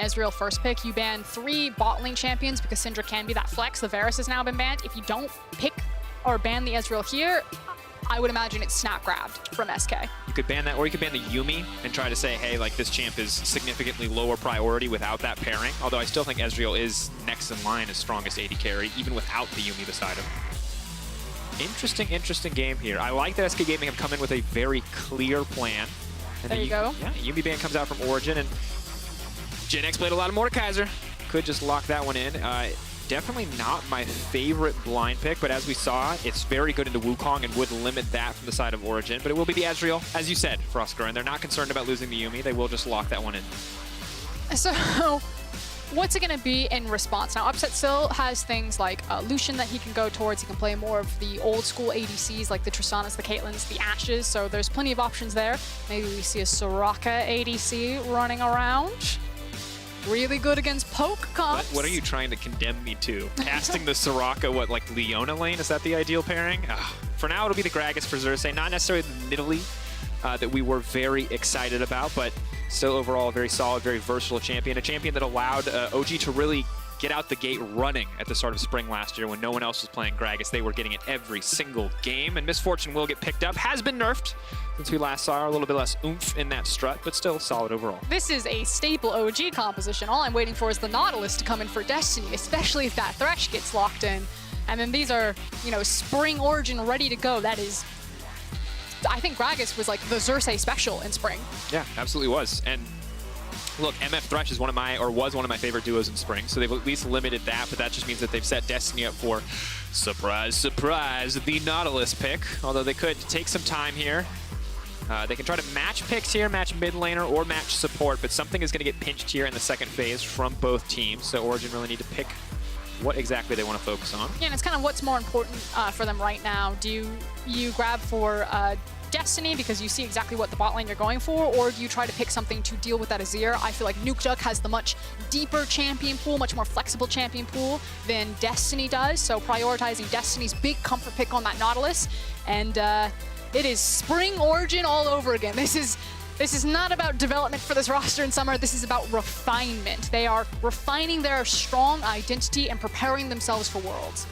Ezreal first pick, you ban 3 bot lane champions because Syndra can be that flex. The Varus has now been banned. If you don't pick or ban the Ezreal here, I would imagine it's snap grabbed from SK. You could ban that, or you could ban the Yuumi and try to say, hey, like this champ is significantly lower priority without that pairing. Although I still think Ezreal is next in line as strongest AD carry, even without the Yuumi beside him. Interesting game here. I like that SK Gaming have come in with a very clear plan. And there you go. Yeah, Yuumi ban comes out from Origen, and Jenax played a lot of Mordekaiser. Could just lock that one in. Definitely not my favorite blind pick, but as we saw, it's very good into Wukong and would limit that from the side of Origen. But it will be the Ezreal, as you said, Froskurinn. They're not concerned about losing the Yuumi. They will just lock that one in. So, what's it going to be in response? Now, Upset still has things like Lucian that he can go towards. He can play more of the old school ADCs like the Tristanas, the Caitlyn's, the Ashes. So there's plenty of options there. Maybe we see a Soraka ADC running around. Really good against poke comps. What are you trying to condemn me to? Casting the Soraka, what, like Leona lane? Is that the ideal pairing? For now, it'll be the Gragas for Xerxe. Not necessarily the Nidalee that we were very excited about, but still overall a very solid, very versatile champion. A champion that allowed OG to really get out the gate running at the start of spring last year when no one else was playing Gragas. They were getting it every single game, and Misfortune will get picked up. Has been nerfed since we last saw her. A little bit less oomph in that strut, but still solid overall. This is a staple OG composition. All I'm waiting for is the Nautilus to come in for Destiny, especially if that Thresh gets locked in. And then these are, you know, spring Origen ready to go. That is, I think Gragas was like the Xerxe special in spring. Yeah, absolutely was. And look, MF Thresh is was one of my favorite duos in spring, so they've at least limited that, but that just means that they've set Destiny up for, surprise, surprise, the Nautilus pick. Although they could take some time here. They can try to match picks here, match mid laner or match support, but something is going to get pinched here in the second phase from both teams, so Origen really need to pick what exactly they want to focus on. Yeah, and it's kind of what's more important for them right now. Do you grab for Destiny because you see exactly what the bot lane you're going for, or do you try to pick something to deal with that Azir? I feel like Nukeduck has the much deeper champion pool, much more flexible champion pool than Destiny does, so prioritizing Destiny's big comfort pick on that Nautilus, and it is spring Origen all over again. This is not about development for this roster in summer, this is about refinement. They are refining their strong identity and preparing themselves for Worlds.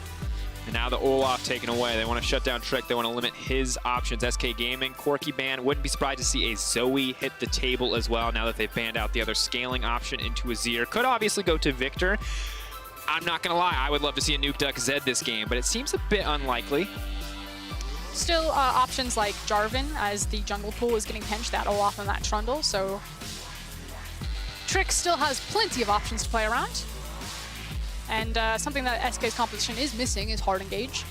And now the Olaf taken away. They want to shut down Trick. They want to limit his options. SK Gaming, Corki ban. Wouldn't be surprised to see a Zoe hit the table as well now that they've banned out the other scaling option into Azir. Could obviously go to Victor. I'm not going to lie. I would love to see a Nukeduck Zed this game, but it seems a bit unlikely. Still options like Jarvan as the jungle pool is getting pinched, that Olaf and that Trundle, so Trick still has plenty of options to play around. And something that SK's composition is missing is hard engage.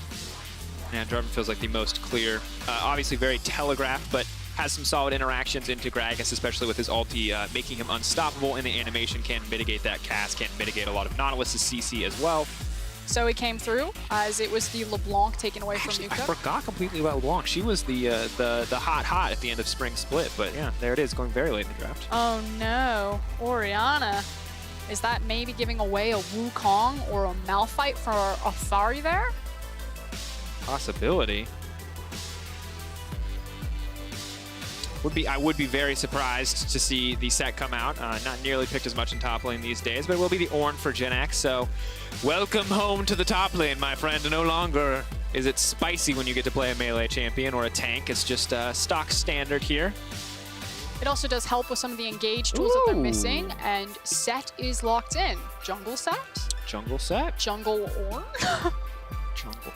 Yeah, Jarvan feels like the most clear. Obviously very telegraphed, but has some solid interactions into Gragas, especially with his ulti making him unstoppable in the animation, can mitigate that cast, can mitigate a lot of Nautilus's CC as well. So he came through as it was the LeBlanc taken away from Nukeduck. I forgot completely about LeBlanc. She was the hot at the end of spring split, but yeah, there it is, going very late in the draft. Oh no, Orianna. Is that maybe giving away a Wukong or a Malphite for Alphari there? Possibility. I would be very surprised to see the Sett come out. Not nearly picked as much in top lane these days, but it will be the Ornn for Jenax. So welcome home to the top lane, my friend. No longer is it spicy when you get to play a melee champion or a tank. It's just stock standard here. It also does help with some of the engage tools that they're missing, and Sett is locked in. Jungle Sett? Jungle Sett? Jungle Ornn? Jungle.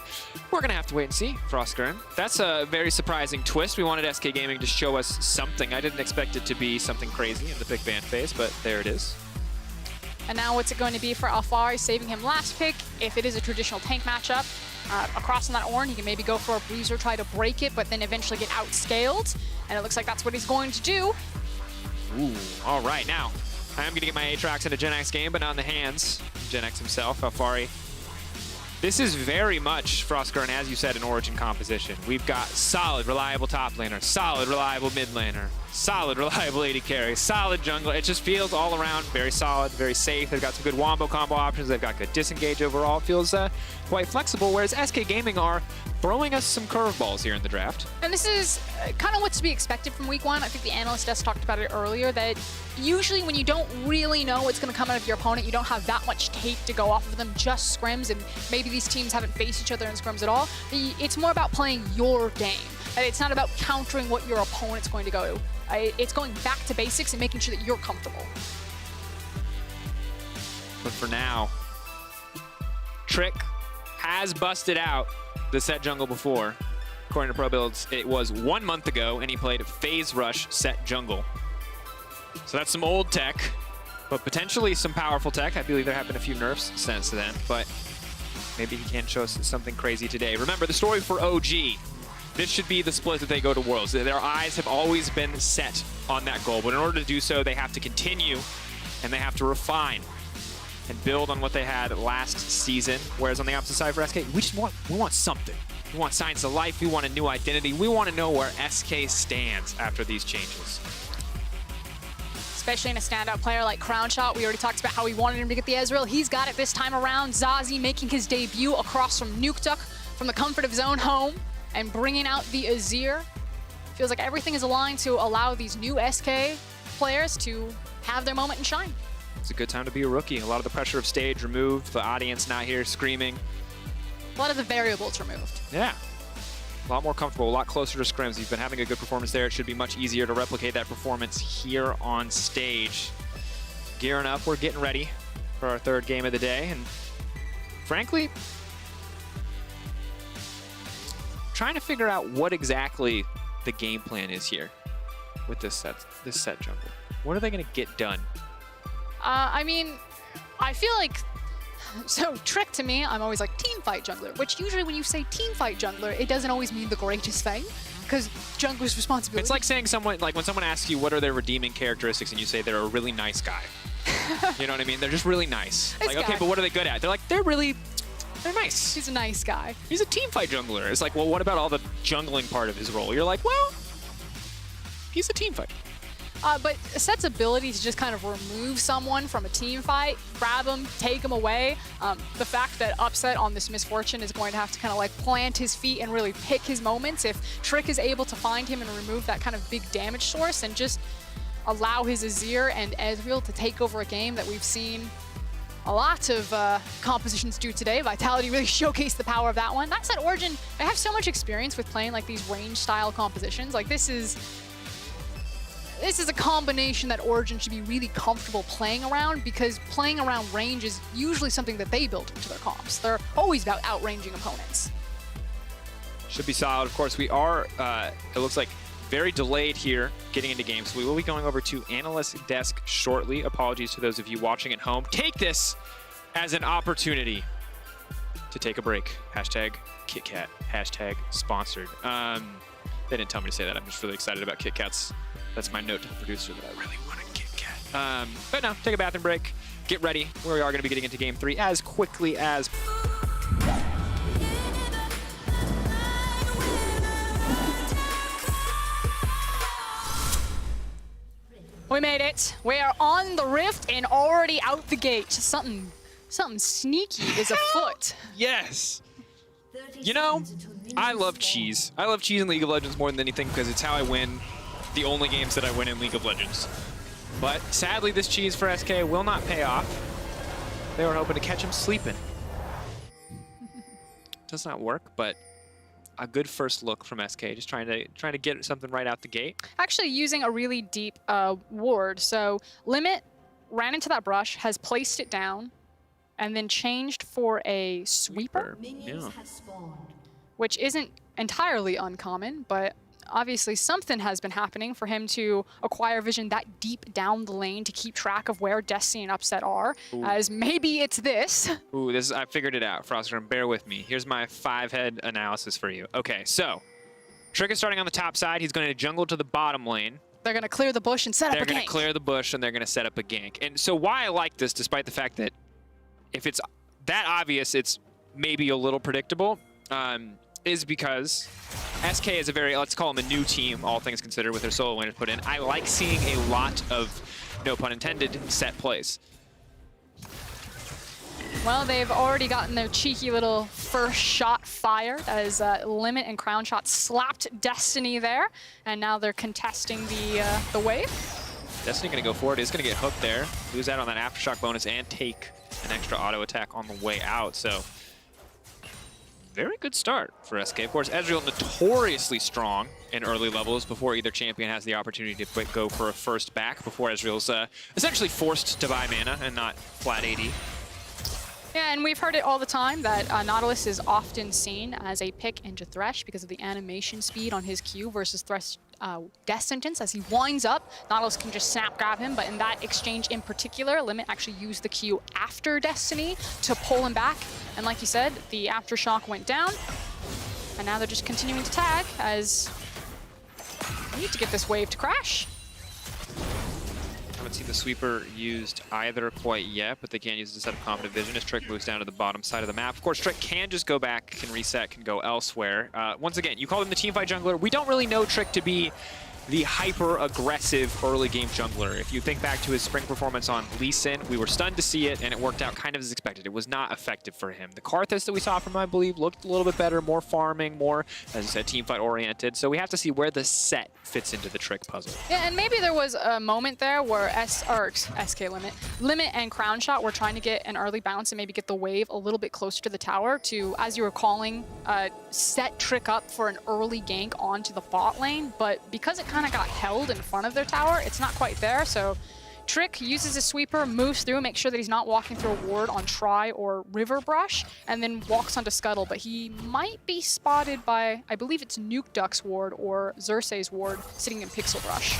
We're going to have to wait and see, Froskurinn. That's a very surprising twist. We wanted SK Gaming to show us something. I didn't expect it to be something crazy in the pick ban phase, but there it is. And now what's it going to be for Alphari, saving him last pick? If it is a traditional tank matchup, across on that Ornn, he can maybe go for a bruiser, try to break it, but then eventually get outscaled. And it looks like that's what he's going to do. Ooh, all right. Now, I am going to get my Aatrox into Jenax game, but not in the hands of Jenax himself, Alphari. This is very much, Froskurinn, as you said, an Origen composition. We've got solid, reliable top laner, solid, reliable mid laner, solid, reliable AD carry, solid jungle. It just feels all around very solid, very safe. They've got some good wombo combo options. They've got good disengage overall. It feels quite flexible, whereas SK Gaming are throwing us some curveballs here in the draft. And this is kind of what's to be expected from week one. I think the analyst desk talked about it earlier, that usually when you don't really know what's going to come out of your opponent, you don't have that much tape to go off of them, just scrims, and maybe these teams haven't faced each other in scrims at all. It's more about playing your game. It's not about countering what your opponent's going to go. It's going back to basics and making sure that you're comfortable. But for now, Trick has busted out the Sett jungle before. According to Pro Builds, it was 1 month ago, and he played Phase Rush Sett jungle. So that's some old tech, but potentially some powerful tech. I believe there have been a few nerfs since then, but maybe he can show us something crazy today. Remember, the story for OG, this should be the split that they go to Worlds. Their eyes have always been set on that goal, but in order to do so, they have to continue, and they have to refine and build on what they had last season. Whereas on the opposite side for SK, we want something. We want signs of life. We want a new identity. We want to know where SK stands after these changes. Especially in a standout player like Crownshot. We already talked about how we wanted him to get the Ezreal. He's got it this time around. ZaZee making his debut across from Nukeduck from the comfort of his own home and bringing out the Azir. Feels like everything is aligned to allow these new SK players to have their moment and shine. It's a good time to be a rookie. A lot of the pressure of stage removed, the audience not here screaming. A lot of the variables removed. Yeah. A lot more comfortable, a lot closer to scrims. You've been having a good performance there. It should be much easier to replicate that performance here on stage. Gearing up, we're getting ready for our third game of the day. And frankly, trying to figure out what exactly the game plan is here with this Sett jungle. What are they going to get done? I mean, I feel like, so Trick to me, I'm always like team fight jungler, which usually when you say team fight jungler, it doesn't always mean the greatest thing, because jungler's responsibility. It's like saying someone, like when someone asks you what are their redeeming characteristics and you say they're a really nice guy. You know what I mean? They're just really nice. Like, okay, but what are they good at? They're like, they're nice. He's a nice guy. He's a team fight jungler. It's like, well, what about all the jungling part of his role? You're like, well, he's a team fight. But Sett's ability to just kind of remove someone from a team fight, grab him, take him away, the fact that Upset on this misfortune is going to have to kind of like plant his feet and really pick his moments. If Trick is able to find him and remove that kind of big damage source and just allow his Azir and Ezreal to take over a game that we've seen a lot of compositions do today. Vitality really showcased the power of that one. That said, Origen, I have so much experience with playing like these range style compositions. Like this is a combination that Origen should be really comfortable playing around, because playing around range is usually something that they build into their comps. They're always about outranging opponents. Should be solid. Of course, we are, it looks like, very delayed here getting into games. We will be going over to analyst desk shortly. Apologies to those of you watching at home. Take this as an opportunity to take a break. Hashtag KitKat. Hashtag sponsored. They didn't tell me to say that. I'm just really excited about KitKats. That's my note to the producer that I really want a KitKat. But no, take a bathroom break. Get ready. We are going to be getting into game 3 as quickly as... We made it. We are on the rift and already out the gate. Something sneaky is afoot. Yes. You know, I love cheese. I love cheese in League of Legends more than anything because it's how I win the only games that I win in League of Legends. But sadly, this cheese for SK will not pay off. They were hoping to catch him sleeping. Does not work, but a good first look from SK, just trying to get something right out the gate. Actually using a really deep ward. So Limit ran into that brush, has placed it down, and then changed for a sweeper. Yeah. Which isn't entirely uncommon, but obviously something has been happening for him to acquire vision that deep down the lane to keep track of where Destiny and Upset are. Ooh. As maybe it's this. Ooh, I figured it out, Froskurinn, bear with me. Here's my 5-head analysis for you. Okay, so Trick is starting on the top side. He's going to jungle to the bottom lane. They're going to clear the bush and set up a gank. They're going to clear the bush and they're going to set up a gank. And so why I like this, despite the fact that if it's that obvious, it's maybe a little predictable, is because SK is a very, let's call them a new team, all things considered, with their solo laners put in. I like seeing a lot of, no pun intended, set plays. Well, they've already gotten their cheeky little first shot fired as Limit and Crownshot slapped Destiny there, and now they're contesting the wave. Destiny going to go for it. Is going to get hooked there, lose out on that aftershock bonus, and take an extra auto attack on the way out. So very good start for SK. Of course, Ezreal notoriously strong in early levels before either champion has the opportunity to go for a first back, before Ezreal's essentially forced to buy mana and not flat AD. Yeah, and we've heard it all the time that Nautilus is often seen as a pick into Thresh because of the animation speed on his Q versus Thresh death sentence. As he winds up, Nautilus can just snap grab him, but in that exchange in particular, Limit actually used the Q after Destiny to pull him back. And like you said, the aftershock went down, and now they're just continuing to tag as they need to get this wave to crash. Haven't seen the sweeper used either quite yet, but they can use it to set up combative vision as Trick moves down to the bottom side of the map. Of course, Trick can just go back, can reset, can go elsewhere. Once again, you call him the teamfight jungler. We don't really know Trick to be the hyper-aggressive early-game jungler. If you think back to his spring performance on Lee Sin, we were stunned to see it, and it worked out kind of as expected. It was not effective for him. The Karthus that we saw from him, I believe, looked a little bit better, more farming, more, as I said, teamfight-oriented. So we have to see where the Sett fits into the Trick puzzle. Yeah, and maybe there was a moment there where SK Limit and Crownshot were trying to get an early bounce and maybe get the wave a little bit closer to the tower to, as you were calling, set Trick up for an early gank onto the bot lane. But because it kind of got held in front of their tower, it's not quite there. So Trick uses a sweeper, moves through, makes sure that he's not walking through a ward on Try or River Brush, and then walks onto Scuttle. But he might be spotted by, I believe it's Nukeduck's ward or Xerxe's ward sitting in Pixel Brush.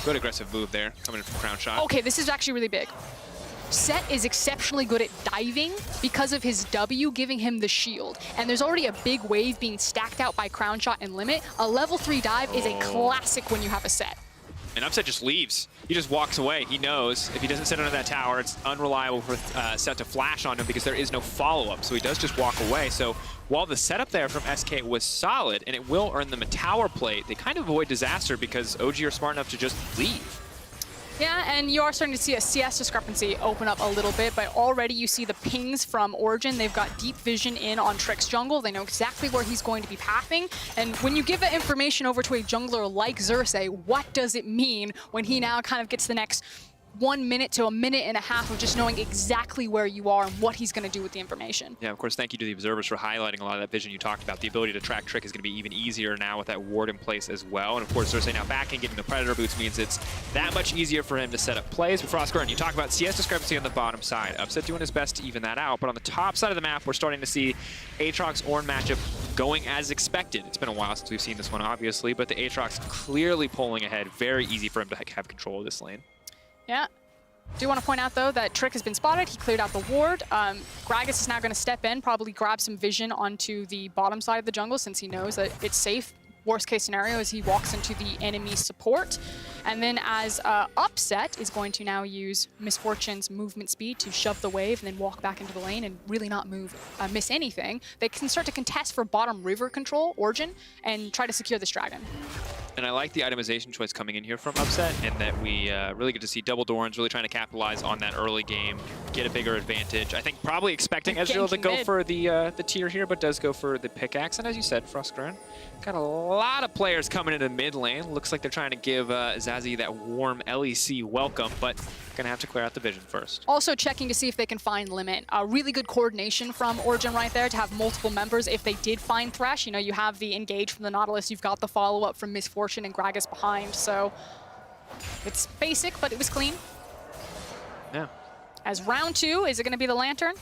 Good aggressive move there, coming in from Crownshot. Okay, this is actually really big. Sett is exceptionally good at diving because of his W giving him the shield. And there's already a big wave being stacked out by Crownshot and Limit. A level 3 dive is a classic when you have a Sett. And Upset just leaves. He just walks away. He knows if he doesn't sit under that tower, it's unreliable for Sett to flash on him because there is no follow-up. So he does just walk away. So while the setup there from SK was solid, and it will earn them a tower plate, they kind of avoid disaster because OG are smart enough to just leave. Yeah, and you are starting to see a CS discrepancy open up a little bit, but already you see the pings from Origen. They've got deep vision in on Trick's jungle. They know exactly where he's going to be pathing. And when you give that information over to a jungler like Xerxe, what does it mean when he now kind of gets the next 1 minute to a minute and a half of just knowing exactly where you are and what he's going to do with the information? Yeah, of course, thank you to the observers for highlighting a lot of that vision you talked about. The ability to track Trick is going to be even easier now with that ward in place as well. And of course, Xerxe now back and getting the Predator boots means it's that much easier for him to set up plays. But Froskurinn, you talk about CS discrepancy on the bottom side. Upset doing his best to even that out. But on the top side of the map, we're starting to see Aatrox Ornn matchup going as expected. It's been a while since we've seen this one, obviously, but the Aatrox clearly pulling ahead. Very easy for him to have control of this lane. Yeah. Do want to point out, though, that Trick has been spotted. He cleared out the ward. Gragas is now going to step in, probably grab some vision onto the bottom side of the jungle since he knows that it's safe. Worst case scenario is he walks into the enemy support. And then as Upset is going to now use Misfortune's movement speed to shove the wave and then walk back into the lane and really not miss anything, they can start to contest for bottom river control, Origen, and try to secure this dragon. And I like the itemization choice coming in here from Upset in that we really get to see double Dorans really trying to capitalize on that early game, get a bigger advantage. I think probably expecting Ezreal to go for the tier here, but does go for the pickaxe. And as you said, Froskurinn, got a lot of players coming into mid lane. Looks like they're trying to give ZaZee that warm LEC welcome, but gonna have to clear out the vision first. Also checking to see if they can find Limit. Really good coordination from Origen right there to have multiple members. If they did find Thresh, you know, you have the engage from the Nautilus, you've got the follow-up from Misfortune and Gragas behind, so it's basic, but it was clean. Yeah. As round 2, is it gonna be the Lantern?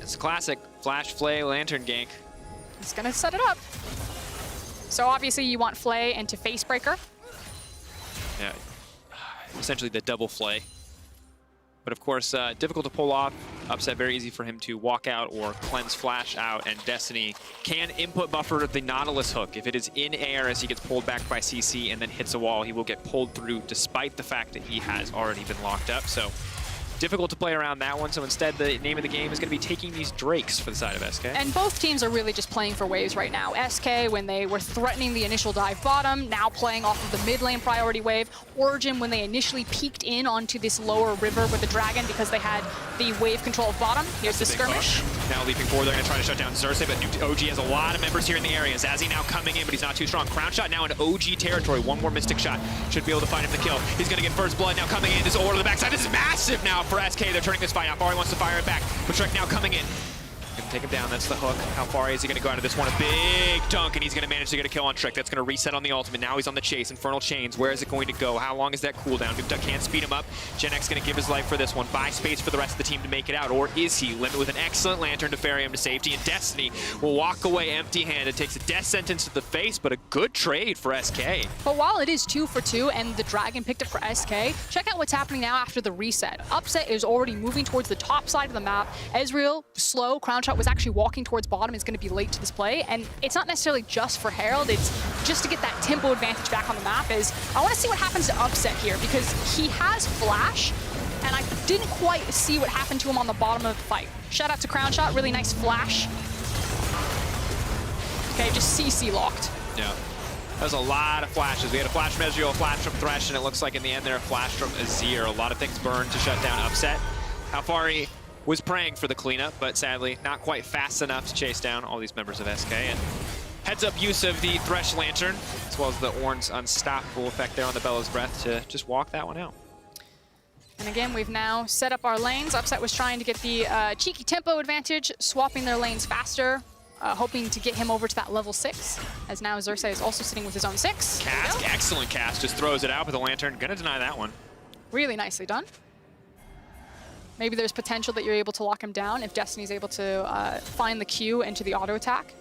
It's a classic Flash Flay Lantern gank. He's gonna set it up. So obviously you want Flay into Facebreaker. Yeah, essentially the double Flay. But of course, difficult to pull off. Upset, very easy for him to walk out or cleanse Flash out, and Destiny can input buffer the Nautilus hook. If it is in air as he gets pulled back by CC and then hits a wall, he will get pulled through despite the fact that he has already been locked up. So difficult to play around that one, so instead the name of the game is going to be taking these Drakes for the side of SK. And both teams are really just playing for waves right now. SK, when they were threatening the initial dive bottom, now playing off of the mid lane priority wave. Origen, when they initially peeked in onto this lower river with the dragon because they had the wave control of bottom. Here's the skirmish. Now leaping forward, they're going to try to shut down Xerxe, but OG has a lot of members here in the area. ZaZee now coming in, but he's not too strong. Crownshot now in OG territory. One more Mystic shot should be able to find him the kill. He's going to get first blood now coming in. This order to the backside. This is massive now for SK. They're turning this fight. Alphari wants to fire it back. But Shrek now coming in. Gonna take him down, that's the hook. How far is he gonna go out of this one? A big dunk, and he's gonna manage to get a kill on Trick. That's gonna reset on the ultimate. Now he's on the chase. Infernal Chains, where is it going to go? How long is that cooldown? Nukeduck can't speed him up. Jenax gonna give his life for this one. Buy space for the rest of the team to make it out, or is he? Limit with an excellent lantern to ferry him to safety, and Destiny will walk away empty-handed. Takes a death sentence to the face, but a good trade for SK. But while it is 2 for 2 and the dragon picked up for SK, check out what's happening now after the reset. Upset is already moving towards the top side of the map. Ezreal, slow. Crownshot was actually walking towards bottom, is going to be late to this play, and it's not necessarily just for Herald, it's just to get that tempo advantage back on the map. Is I want to see what happens to Upset here, because he has flash, and I didn't quite see what happened to him on the bottom of the fight. Shout out to Crownshot, really nice flash. Okay, just CC locked. Yeah. That was a lot of flashes. We had a flash from Ezreal, a flash from Thresh, and it looks like in the end there a flash from Azir. A lot of things burned to shut down Upset. Alphari was praying for the cleanup, but sadly not quite fast enough to chase down all these members of SK. And heads up use of the Thresh Lantern, as well as the Ornn's unstoppable effect there on the Bella's Breath to just walk that one out. And again, we've now set up our lanes. Upset was trying to get the cheeky tempo advantage, swapping their lanes faster, hoping to get him over to that level 6, as now Xerxe is also sitting with his own 6. Cast, excellent cast, just throws it out with the Lantern. Gonna deny that one. Really nicely done. Maybe there's potential that you're able to lock him down if Destiny's able to find the Q into the auto attack.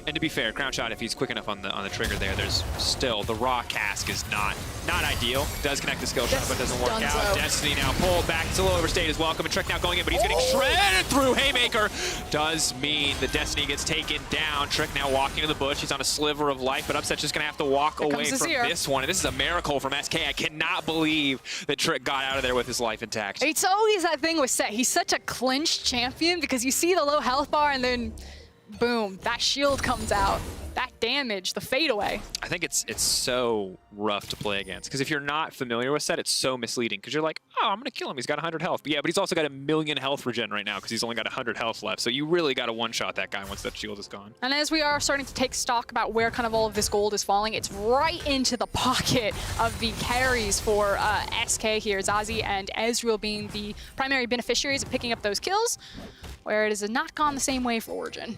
And to be fair, Crownshot, if he's quick enough on the trigger there, there's still the raw cask is not ideal. Does connect the skill shot, but doesn't work out. Destiny now pulled back. It's a little overstayed as welcome. And Trick now going in, but he's getting shredded through. Haymaker does mean that Destiny gets taken down. Trick now walking to the bush. He's on a sliver of life, but Upset's just going to have to walk away from this one. And this is a miracle from SK. I cannot believe that Trick got out of there with his life intact. It's always that thing with Sett. He's such a clinch champion because you see the low health bar and then boom, that shield comes out. That damage, the fadeaway. I think it's so rough to play against, because if you're not familiar with Sett, it's so misleading, because you're like, oh, I'm going to kill him. He's got 100 health. But yeah, but he's also got 1,000,000 health regen right now, because he's only got 100 health left. So you really got to one-shot that guy once that shield is gone. And as we are starting to take stock about where kind of all of this gold is falling, it's right into the pocket of the carries for SK here. ZaZee and Ezreal being the primary beneficiaries of picking up those kills, where it has not gone the same way for Origen.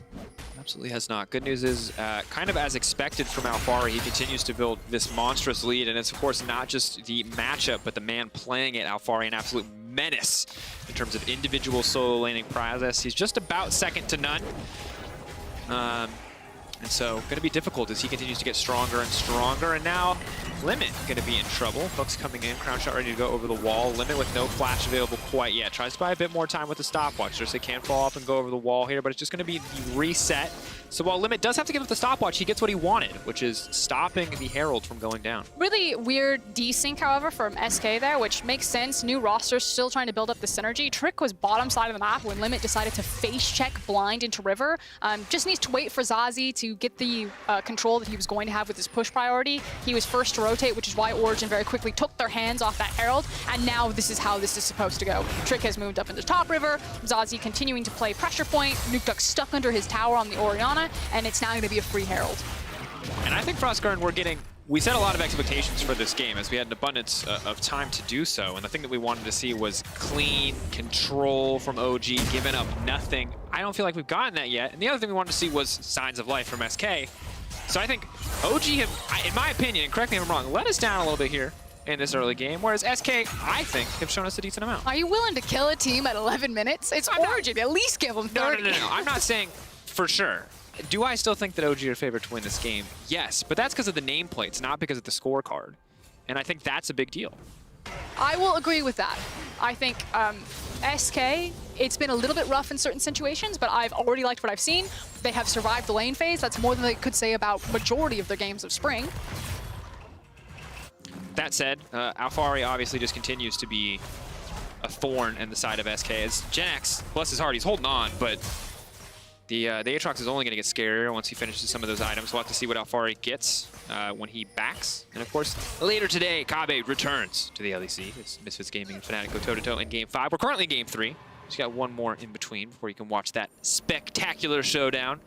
Absolutely has not. Good news is, kind of as expected from Alphari, he continues to build this monstrous lead, and it's of course not just the matchup, but the man playing it. Alphari, an absolute menace in terms of individual solo laning prowess. He's just about second to none. And so, going to be difficult as he continues to get stronger and stronger. And now, Limit going to be in trouble. Hook's coming in. Crownshot ready to go over the wall. Limit with no flash available quite yet. Tries to buy a bit more time with the stopwatch. Just they can fall off and go over the wall here, but it's just going to be the reset. So while Limit does have to give up the stopwatch, he gets what he wanted, which is stopping the Herald from going down. Really weird desync, however, from SK there, which makes sense. New roster still trying to build up the synergy. Trick was bottom side of the map when Limit decided to face check blind into River. Just needs to wait for ZaZee to get the control that he was going to have with his push priority. He was first to rotate, which is why Origen very quickly took their hands off that Herald, and now this is how this is supposed to go. Trick has moved up into top River, ZaZee continuing to play pressure point, Nukeduck stuck under his tower on the Orianna, and it's now going to be a free Herald. And I think Froskurinn, we set a lot of expectations for this game as we had an abundance of time to do so, and the thing that we wanted to see was clean control from OG, giving up nothing. I don't feel like we've gotten that yet, and the other thing we wanted to see was signs of life from SK. So I think OG have, in my opinion, and correct me if I'm wrong, let us down a little bit here in this early game, whereas SK, I think, have shown us a decent amount. Are you willing to kill a team at 11 minutes? It's Origen, at least give them 30. No. I'm not saying for sure. Do I still think that OG are favored to win this game? Yes, but that's because of the nameplates, not because of the scorecard. And I think that's a big deal. I will agree with that. I think SK, it's been a little bit rough in certain situations, but I've already liked what I've seen. They have survived the lane phase. That's more than they could say about majority of their games of spring. That said, Alphari obviously just continues to be thorn in the side of SK. As Jenax, bless his heart, he's holding on, but the Aatrox is only going to get scarier once he finishes some of those items. We'll have to see what Alphari gets when he backs. And of course, later today, Kabe returns to the LEC. It's Misfits Gaming and Fnatic go toe-to-toe in Game 5. We're currently in Game 3. Just got one more in between before you can watch that spectacular showdown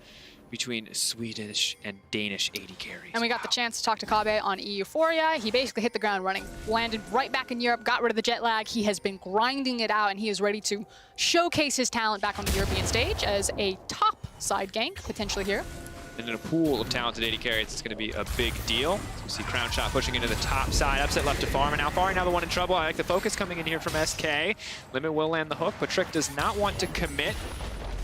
between Swedish and Danish AD carries. And we got the chance to talk to Kabe on Euphoria. He basically hit the ground running, landed right back in Europe, got rid of the jet lag. He has been grinding it out, and he is ready to showcase his talent back on the European stage as a top side gank, potentially here. And in a pool of talented AD carries, it's going to be a big deal. So we see Crownshot pushing into the top side, upset left to farm, and Alphari now the one in trouble. I like the focus coming in here from SK. Limit will land the hook, but Trick does not want to commit.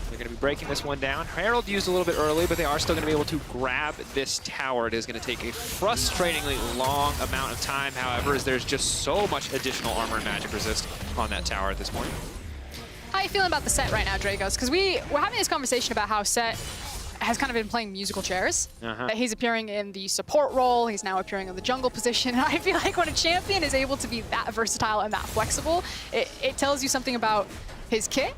They're going to be breaking this one down. Herald used a little bit early, but they are still going to be able to grab this tower. It is going to take a frustratingly long amount of time, however, as there's just so much additional armor and magic resist on that tower at this point. How are you feeling about the Sett right now, Drakos? Because we're having this conversation about how Sett has kind of been playing musical chairs. That he's appearing in the support role, he's now appearing in the jungle position, and I feel like when a champion is able to be that versatile and that flexible, it tells you something about his kit.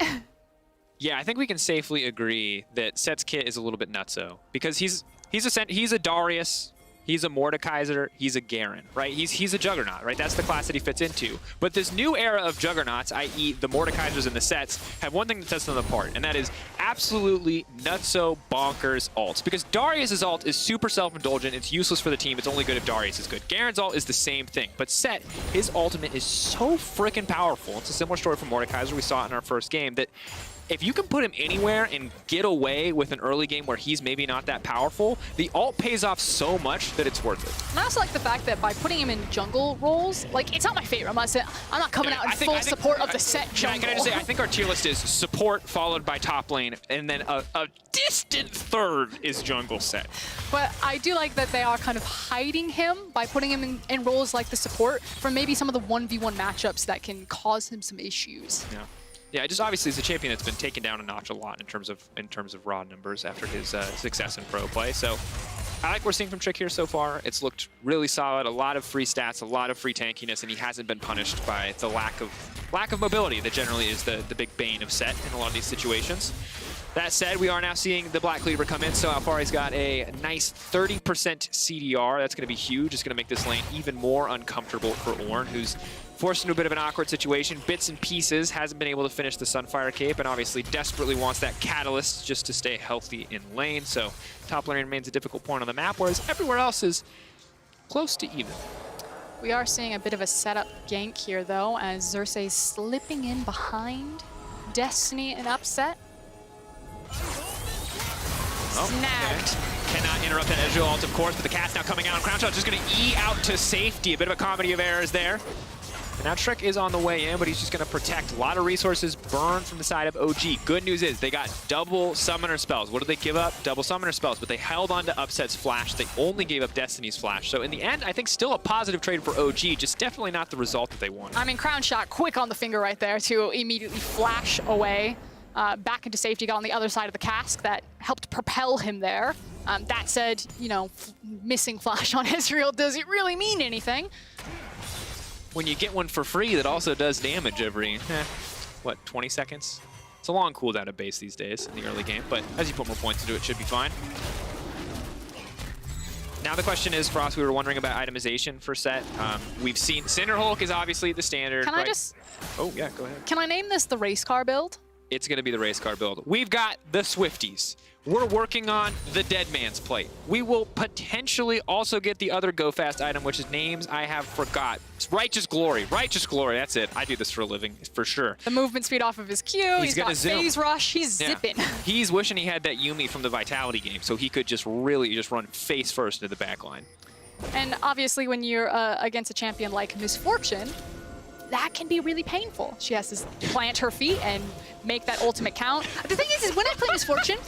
Yeah, I think we can safely agree that Sett's kit is a little bit nutso because he's a Darius, he's a Mordekaiser, he's a Garen, right? He's a Juggernaut, right? That's the class that he fits into. But this new era of Juggernauts, i.e. the Mordekaisers and the Setts, have one thing that sets them apart, and that is absolutely nutso bonkers ults. Because Darius' ult is super self-indulgent, it's useless for the team, it's only good if Darius is good. Garen's ult is the same thing, but Sett, his ultimate is so freaking powerful. It's a similar story from Mordekaiser, we saw it in our first game, that if you can put him anywhere and get away with an early game where he's maybe not that powerful, the ult pays off so much that it's worth it. And I also like the fact that by putting him in jungle roles, like, it's not my favorite. I'm not coming out in full support of the Sett jungle. Can I just say, I think our tier list is support followed by top lane, and then a distant third is jungle Sett. But I do like that they are kind of hiding him by putting him in roles like the support from maybe some of the 1v1 matchups that can cause him some issues. Yeah. Yeah, just obviously he's a champion that's been taken down a notch a lot in terms of raw numbers after his success in pro play. So I like what we're seeing from Trick here so far. It's looked really solid, a lot of free stats, a lot of free tankiness, and he hasn't been punished by the lack of mobility that generally is the big bane of Sett in a lot of these situations. That said, we are now seeing the Black Cleaver come in, so Alphari's got a nice 30% CDR. That's going to be huge. It's going to make this lane even more uncomfortable for Ornn, who's forced into a bit of an awkward situation. Bits and pieces, hasn't been able to finish the Sunfire Cape, and obviously desperately wants that Catalyst just to stay healthy in lane. So top lane remains a difficult point on the map, whereas everywhere else is close to even. We are seeing a bit of a setup gank here, though, as Xerxe is slipping in behind Destiny and Upset. Snagged. Okay. Cannot interrupt that Ezreal ult, of course, but the cast now coming out, and Crownshot just going to E out to safety. A bit of a comedy of errors there. And now Trick is on the way in, but he's just going to protect. A lot of resources burned from the side of OG. Good news is they got double summoner spells. What did they give up? Double summoner spells, but they held on to Upset's flash. They only gave up Destiny's flash. So in the end, I think still a positive trade for OG, just definitely not the result that they wanted. I mean, Crownshot quick on the finger right there to immediately flash away. Back into safety, got on the other side of the cask that helped propel him there. That said, you know, missing flash on Ezreal, does it really mean anything? When you get one for free that also does damage every, what, 20 seconds? It's a long cooldown at base these days in the early game, but as you put more points into it, it should be fine. Now the question is, Frost, we were wondering about itemization for Sett. We've seen Cinderhulk is obviously the standard. Can I just... Oh, yeah, go ahead. Can I name this the race car build? It's going to be the race car build. We've got the Swifties. We're working on the Dead Man's Plate. We will potentially also get the other Go Fast item, which is names I have forgot. It's Righteous Glory. Righteous Glory, that's it. I do this for a living, for sure. The movement speed off of his Q. He's got phase rush. He's zipping. He's wishing he had that Yuumi from the Vitality game, so he could just really just run face first into the back line. And obviously when you're against a champion like Misfortune, that can be really painful. She has to plant her feet and make that ultimate count. The thing is when I play Misfortune,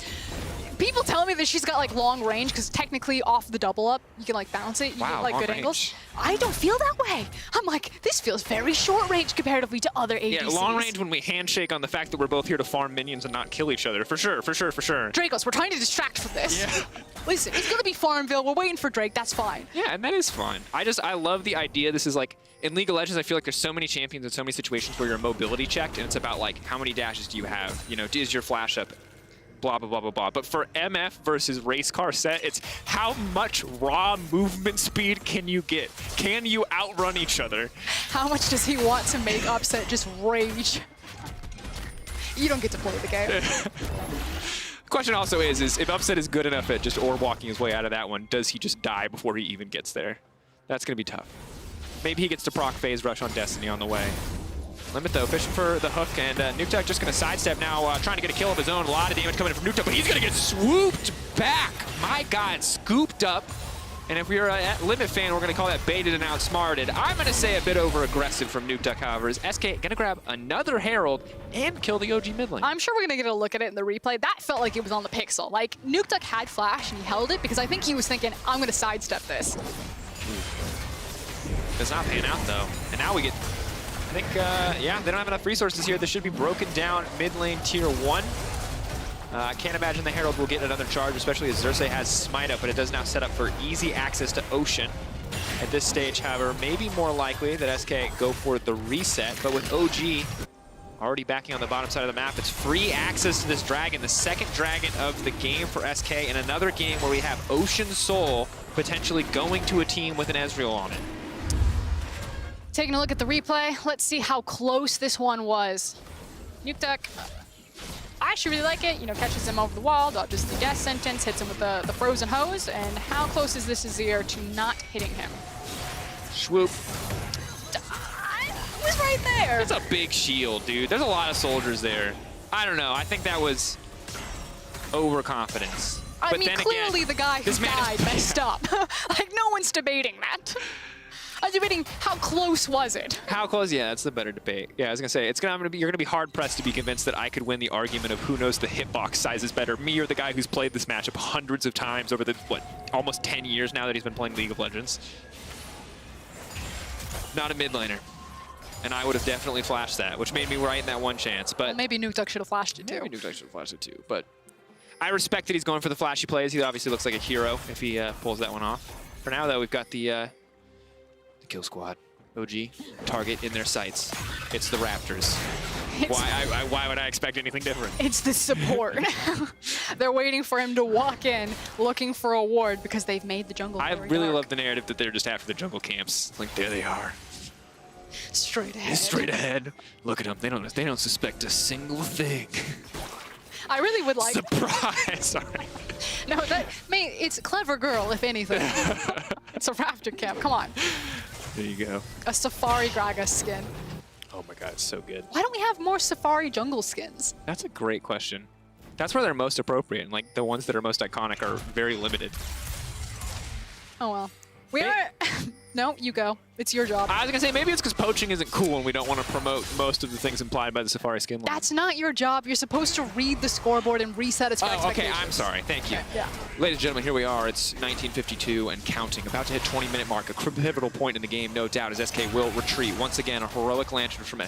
People tell me that she's got like long range because technically off the double up, you can like bounce it, you get like good angles. I don't feel that way. I'm like, this feels very short range comparatively to other ADCs. Yeah, long range when we handshake on the fact that we're both here to farm minions and not kill each other. For sure, for sure, for sure. Drakos, we're trying to distract from this. Yeah. Listen, it's gonna be Farmville. We're waiting for Drake. That's fine. Yeah, and that is fun. I love the idea. This is like, in League of Legends, I feel like there's so many champions and so many situations where you're mobility checked, and it's about like, how many dashes do you have? You know, is your flash up? Blah, blah, blah, blah, blah. But for MF versus race car Sett, it's how much raw movement speed can you get? Can you outrun each other? How much does he want to make Upset just rage? You don't get to play the game. The question also is if Upset is good enough at just orb walking his way out of that one, does he just die before he even gets there? That's going to be tough. Maybe he gets to proc phase rush on Destiny on the way. Limit though, fishing for the hook, and Nukeduck just going to sidestep now, trying to get a kill of his own. A lot of damage coming in from Nukeduck, but he's going to get swooped back. My God, scooped up. And if we're at Limit fan, we're going to call that baited and outsmarted. I'm going to say a bit over-aggressive from Nukeduck, however, is SK going to grab another Herald and kill the OG mid lane. I'm sure we're going to get a look at it in the replay. That felt like it was on the pixel. Like, Nukeduck had flash and he held it because I think he was thinking, I'm going to sidestep this. Does not pan out, though. And now we get... I think, yeah, they don't have enough resources here. This should be broken down mid lane tier 1. I can't imagine the Herald will get another charge, especially as Xerxe has Smite up, but it does now set up for easy access to Ocean. At this stage, however, maybe more likely that SK go for the reset, but with OG already backing on the bottom side of the map, it's free access to this dragon, the second dragon of the game for SK, in another game where we have Ocean Soul potentially going to a team with an Ezreal on it. Taking a look at the replay, let's see how close this one was. Nukeduck, I actually really like it. You know, catches him over the wall, dodges the death sentence, hits him with the frozen hose, and how close is this Azir to not hitting him? Swoop. It was right there. It's a big shield, dude. There's a lot of soldiers there. I don't know. I think that was overconfidence. I mean, clearly again, the guy who died messed up. Like, no one's debating that. I was debating how close was it? How close? Yeah, that's the better debate. Yeah, I was gonna say you're gonna be hard pressed to be convinced that I could win the argument of who knows the hitbox size is better, me or the guy who's played this matchup hundreds of times over the almost 10 years now that he's been playing League of Legends. Not a mid laner, and I would have definitely flashed that, which made me right in that one chance. But well, maybe Nukeduck should have flashed it too. Maybe Nukeduck should have flashed it too. But I respect that he's going for the flashy plays. He obviously looks like a hero if he pulls that one off. For now, though, we've got the kill squad. OG target in their sights. It's the Raptors. Why would I expect anything different? It's the support. They're waiting for him to walk in looking for a ward because they've made the jungle very really dark. love the narrative that they're just after the jungle camps. Like, there they are. Straight ahead. Straight ahead. Look at them. They don't suspect a single thing. I really would like... Surprise! Sorry. No, it's clever girl, if anything. It's a Raptor camp. Come on. There you go. A Safari Gragas skin. Oh my God, it's so good. Why don't we have more Safari jungle skins? That's a great question. That's where they're most appropriate, and like the ones that are most iconic are very limited. Oh well. We are... No, you go. It's your job. I was gonna say, maybe it's because poaching isn't cool and we don't want to promote most of the things implied by the Safari skin line. That's not your job. You're supposed to read the scoreboard and reset its expectations. Okay, I'm sorry. Thank you. Okay, yeah. Ladies and gentlemen, here we are. It's 1952 and counting. About to hit 20-minute mark. A pivotal point in the game, no doubt, as SK will retreat. Once again, a heroic lantern from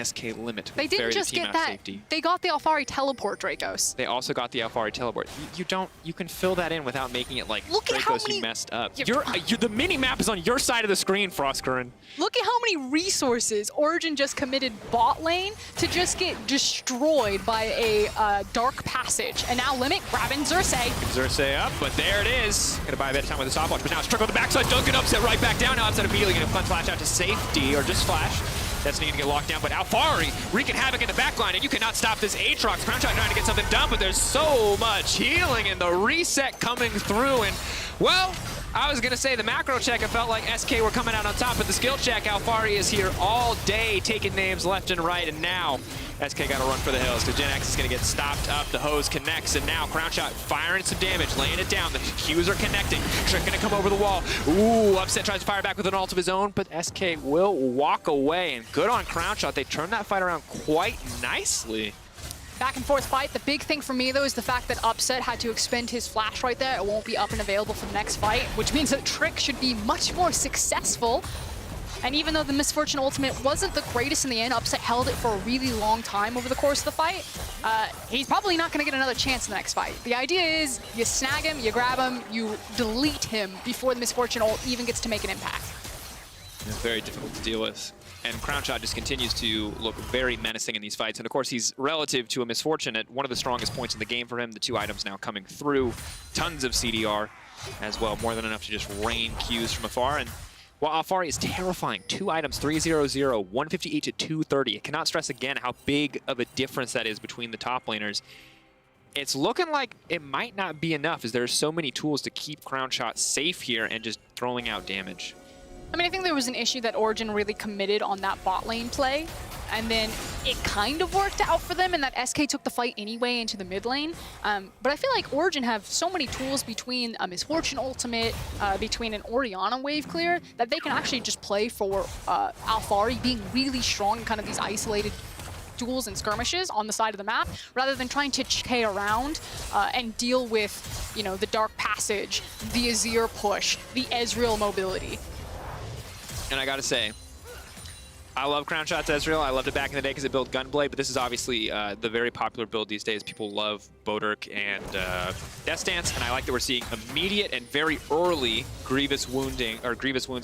SK Limit. They didn't just get that. Safety. They got the Alphari teleport, Drakos. They also got the Alphari teleport. You can fill that in without making it like, look at Drakos, you messed up. The mini-map is on your side of the screen, Froskurinn. Look at how many resources Origen just committed bot lane to just get destroyed by a dark passage. And now Limit grabbing Xerxe. Xerxe up, but there it is. Gonna buy a bit of time with the stopwatch, but now it's Trick on the backside. Duncan Upset right back down. Now Upset immediately gonna punch flash out to safety, or just flash. That's needing to get locked down, but Alphari wreaking havoc in the backline, and you cannot stop this Aatrox. Crownshot trying to get something done, but there's so much healing and the reset coming through, and, well, I was going to say the macro check, it felt like SK were coming out on top, but the skill check, Alphari is here all day, taking names left and right, and now SK got to run for the hills, because Jenax is going to get stopped up, the hose connects, and now Crownshot firing some damage, laying it down, the Qs are connecting, Trick going to come over the wall, ooh, Upset tries to fire back with an ult of his own, but SK will walk away, and good on Crownshot, they turned that fight around quite nicely. Back and forth fight. The big thing for me, though, is the fact that Upset had to expend his flash right there. It won't be up and available for the next fight, which means that Trick should be much more successful. And even though the Misfortune ultimate wasn't the greatest in the end, Upset held it for a really long time over the course of the fight. He's probably not going to get another chance in the next fight. The idea is you snag him, you grab him, you delete him before the Misfortune ult even gets to make an impact. It's very difficult to deal with. And Crownshot just continues to look very menacing in these fights. And of course, he's relative to a Misfortune at one of the strongest points in the game for him. The 2 items now coming through. Tons of CDR as well, more than enough to just rain Qs from afar. And while Alphari is terrifying, 2 items, 300, 158 to 230. I cannot stress again how big of a difference that is between the top laners. It's looking like it might not be enough as there are so many tools to keep Crownshot safe here and just throwing out damage. I mean, I think there was an issue that Origen really committed on that bot lane play, and then it kind of worked out for them in that SK took the fight anyway into the mid lane. But I feel like Origen have so many tools between a Misfortune ultimate, between an Orianna wave clear, that they can actually just play for Alphari being really strong in kind of these isolated duels and skirmishes on the side of the map, rather than trying to K around and deal with, you know, the Dark Passage, the Azir push, the Ezreal mobility. And I gotta say, I love Crownshot's Ezreal. I loved it back in the day because it built Gunblade, but this is obviously the very popular build these days. People love Bodurk and Death Stance, and I like that we're seeing immediate and very early grievous wounds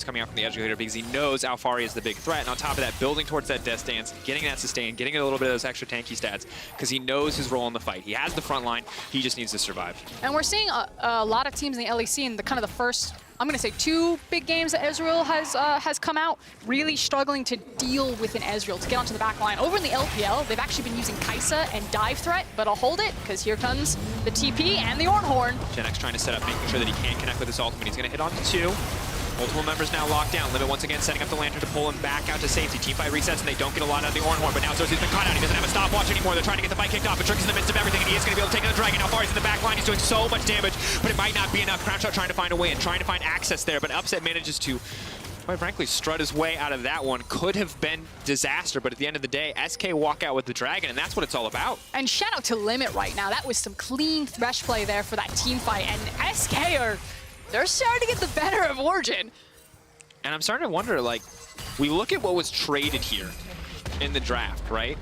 coming out from the Educator because he knows Alphari is the big threat. And on top of that, building towards that Death Stance, getting that sustain, getting a little bit of those extra tanky stats because he knows his role in the fight. He has the front line. He just needs to survive. And we're seeing a lot of teams in the LEC in the kind of the first, I'm going to say 2 big games that Ezreal has come out, really struggling to deal with an Ezreal, to get onto the back line. Over in the LPL, they've actually been using Kai'Sa and Dive Threat, but I'll hold it, because here comes the TP and the Ornn. Jenax trying to set up, making sure that he can connect with his ultimate. He's going to hit on to 2. Multiple members now locked down. Limit once again setting up the Lantern to pull him back out to safety. Team fight resets and they don't get a lot out of the Ornn, but now ZaZee's been caught out. He doesn't have a stopwatch anymore. They're trying to get the fight kicked off, but Trick's in the midst of everything and he is going to be able to take out the Dragon. Alphari's in the back line. He's doing so much damage, but it might not be enough. Crownshot trying to find a way and trying to find access there, but Upset manages to, quite frankly, strut his way out of that one. Could have been disaster, but at the end of the day, SK walk out with the Dragon, and that's what it's all about. And shout out to Limit right now. That was some clean Thresh play there for that team fight, and SK they're starting to get the better of Origen. And I'm starting to wonder, like, we look at what was traded here in the draft, right?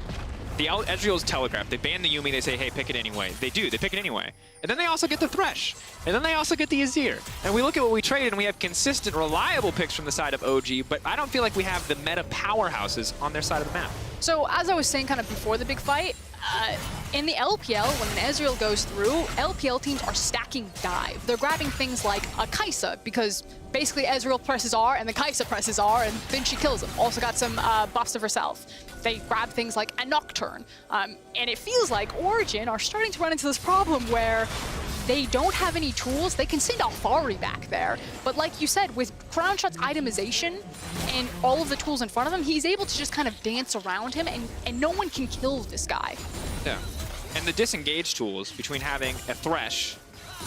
The Ezreal's telegraphed. They ban the Yuumi. They say, hey, pick it anyway. They do. They pick it anyway. And then they also get the Thresh. And then they also get the Azir. And we look at what we traded, and we have consistent, reliable picks from the side of OG, but I don't feel like we have the meta powerhouses on their side of the map. So, as I was saying kind of before the big fight, in the LPL, when an Ezreal goes through, LPL teams are stacking dive. They're grabbing things like a Kai'Sa, because basically Ezreal presses R and the Kai'Sa presses R, and then she kills him. Also got some buffs of herself. They grab things like a Nocturne. And it feels like Origen are starting to run into this problem where they don't have any tools. They can send Alphari back there. But like you said, with Crownshot's itemization and all of the tools in front of him, he's able to just kind of dance around him, and no one can kill this guy. Yeah. And the disengage tools between having a Thresh,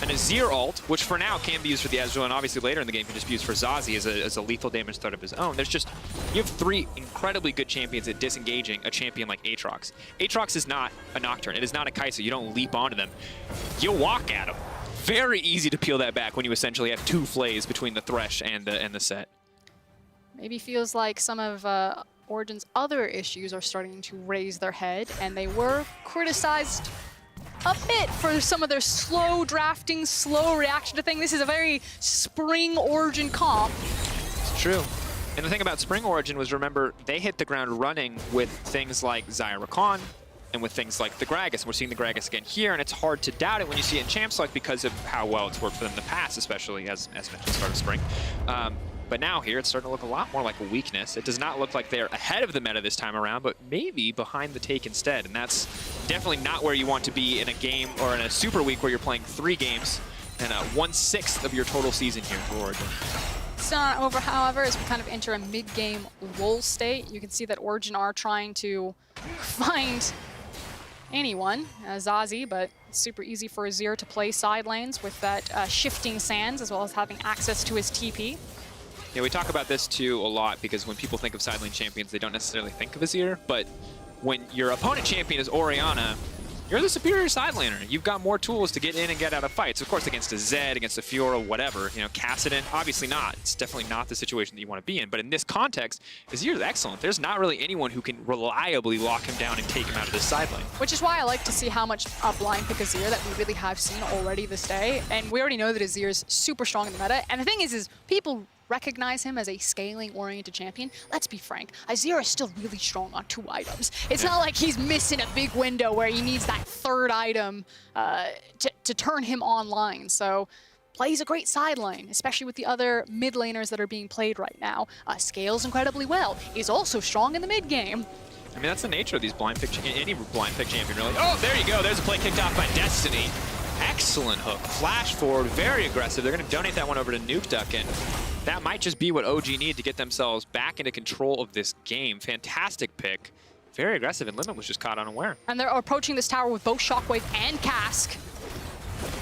an Azir ult, which for now can be used for the Ezreal, and obviously later in the game can just be used for ZaZee as a lethal damage threat of his own. There's just, you have 3 incredibly good champions at disengaging a champion like Aatrox. Aatrox is not a Nocturne. It is not a Kai'Sa. You don't leap onto them. You walk at them. Very easy to peel that back when you essentially have 2 flays between the Thresh and the Sett. Maybe feels like some of Origen's other issues are starting to raise their head, and they were criticized a bit for some of their slow drafting, slow reaction to things. This is a very spring Origen comp. It's true. And the thing about spring Origen was, remember, they hit the ground running with things like Xerxe and with things like the Gragas. And we're seeing the Gragas again here, and it's hard to doubt it when you see it in Champs Select because of how well it's worked for them in the past, especially as mentioned, start of spring. But now here, it's starting to look a lot more like a weakness. It does not look like they're ahead of the meta this time around, but maybe behind the take instead. And that's definitely not where you want to be in a game or in a super week where you're playing 3 games and 1/6 of your total season here for Origen. It's not over, however, as we kind of enter a mid-game lull state. You can see that Origen are trying to find anyone, ZaZee, but it's super easy for Azir to play side lanes with that shifting sands, as well as having access to his TP. Yeah, we talk about this too a lot because when people think of side lane champions, they don't necessarily think of Azir, but when your opponent champion is Orianna, you're the superior side laner. You've got more tools to get in and get out of fights. Of course, against a Zed, against a Fiora, whatever. You know, Kassadin, obviously not. It's definitely not the situation that you want to be in. But in this context, Azir's excellent. There's not really anyone who can reliably lock him down and take him out of this side lane. Which is why I like to see how much blind pick Azir that we really have seen already this day. And we already know that Azir is super strong in the meta. And the thing is people recognize him as a scaling-oriented champion. Let's be frank, Azir is still really strong on 2 items. It's not like he's missing a big window where he needs that 3rd item to turn him online. So plays a great side lane, especially with the other mid laners that are being played right now. Scales incredibly well. He's also strong in the mid game. I mean, that's the nature of these blind pick, any blind pick champion, really. Oh, there you go. There's a play kicked off by Destiny. Excellent hook. Flash forward, very aggressive. They're going to donate that one over to Nukeduck, and that might just be what OG need to get themselves back into control of this game. Fantastic pick. Very aggressive, and Limit was just caught unaware. And they're approaching this tower with both Shockwave and Cask.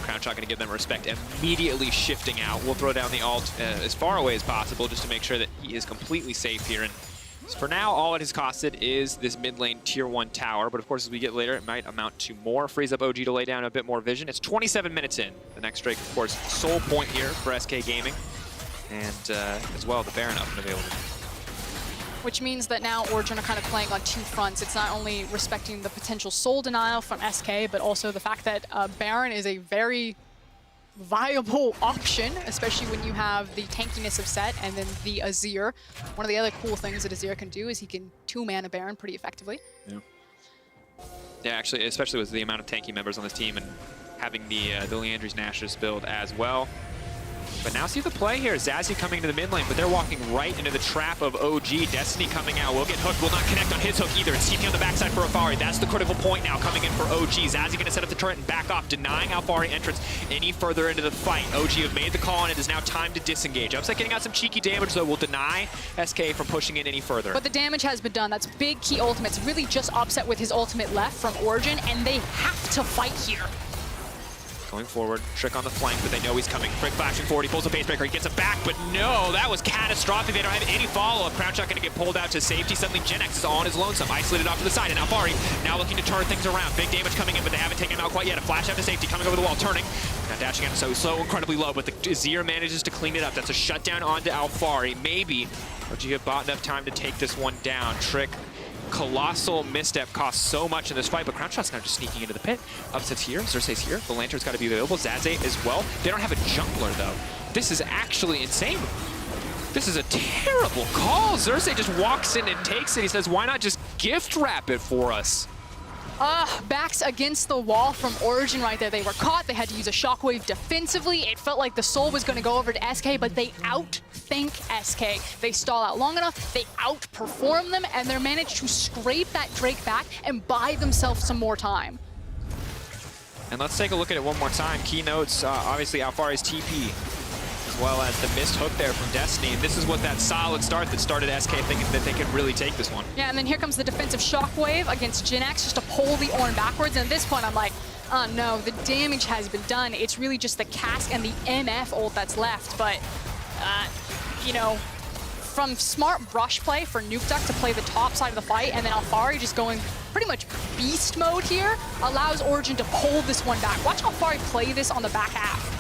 Crownshot going to give them respect, immediately shifting out. We'll throw down the ult as far away as possible just to make sure that he is completely safe here. And for now, all it has costed is this mid lane tier 1 tower, but of course as we get later it might amount to more. Frees up OG to lay down a bit more vision. It's 27 minutes in. The next Drake, of course, sole point here for SK Gaming. And as well, the Baron up and available. Which means that now Origen are kind of playing on 2 fronts. It's not only respecting the potential soul denial from SK, but also the fact that Baron is a very viable option, especially when you have the tankiness of Sett and then the Azir. One of the other cool things that Azir can do is he can 2-man a Baron pretty effectively. Yeah, actually, especially with the amount of tanky members on this team and having the Leandry's Nashus build as well. But now see the play here. ZaZee coming into the mid lane, but they're walking right into the trap of OG. Destiny coming out. Will get hooked. Will not connect on his hook either. It's TP on the backside for Alphari. That's the critical point now coming in for OG. ZaZee going to set up the turret and back off, denying Alphari entrance any further into the fight. OG have made the call, and it is now time to disengage. Upset getting out some cheeky damage, though, will deny SK from pushing in any further. But the damage has been done. That's big key ultimates. Really just Upset with his ultimate left from Origen, and they have to fight here. Going forward, Trick on the flank, but they know he's coming. Frick flashing forward, he pulls a base breaker, he gets it back, but no, that was catastrophic. They don't have any follow-up. Crownshot going to get pulled out to safety. Suddenly Jenax is on his lonesome, isolated off to the side, and Alphari now looking to turn things around. Big damage coming in, but they haven't taken him out quite yet. A flash out to safety, coming over the wall, turning. Now dashing out so incredibly low, but the Azir manages to clean it up. That's a shutdown onto Alphari. Maybe OG have bought enough time to take this one down. Trick. Colossal misstep costs so much in this fight, but Crownshot's now just sneaking into the pit. Upset's here, Xerxe's here, the Lantern's got to be available, ZaZee as well. They don't have a jungler though. This is actually insane. This is a terrible call. Xerxe just walks in and takes it. He says, why not just gift wrap it for us? Backs against the wall from Origen right there. They were caught. They had to use a shockwave defensively. It felt like the soul was going to go over to SK, but they outthink SK. They stall out long enough, they outperform them, and they managed to scrape that Drake back and buy themselves some more time. And let's take a look at it one more time. Keynotes, obviously Alphari's TP, as well as the missed hook there from Destiny. And this is what that solid start that started SK thinking that they could really take this one. Yeah, and then here comes the defensive shockwave against Jenax just to pull the Ornn backwards. And at this point, I'm like, oh no, the damage has been done. It's really just the Cask and the MF ult that's left. But, you know, from smart brush play for Nukeduck to play the top side of the fight, and then Alphari just going pretty much beast mode here, allows Origen to pull this one back. Watch Alphari play this on the back half.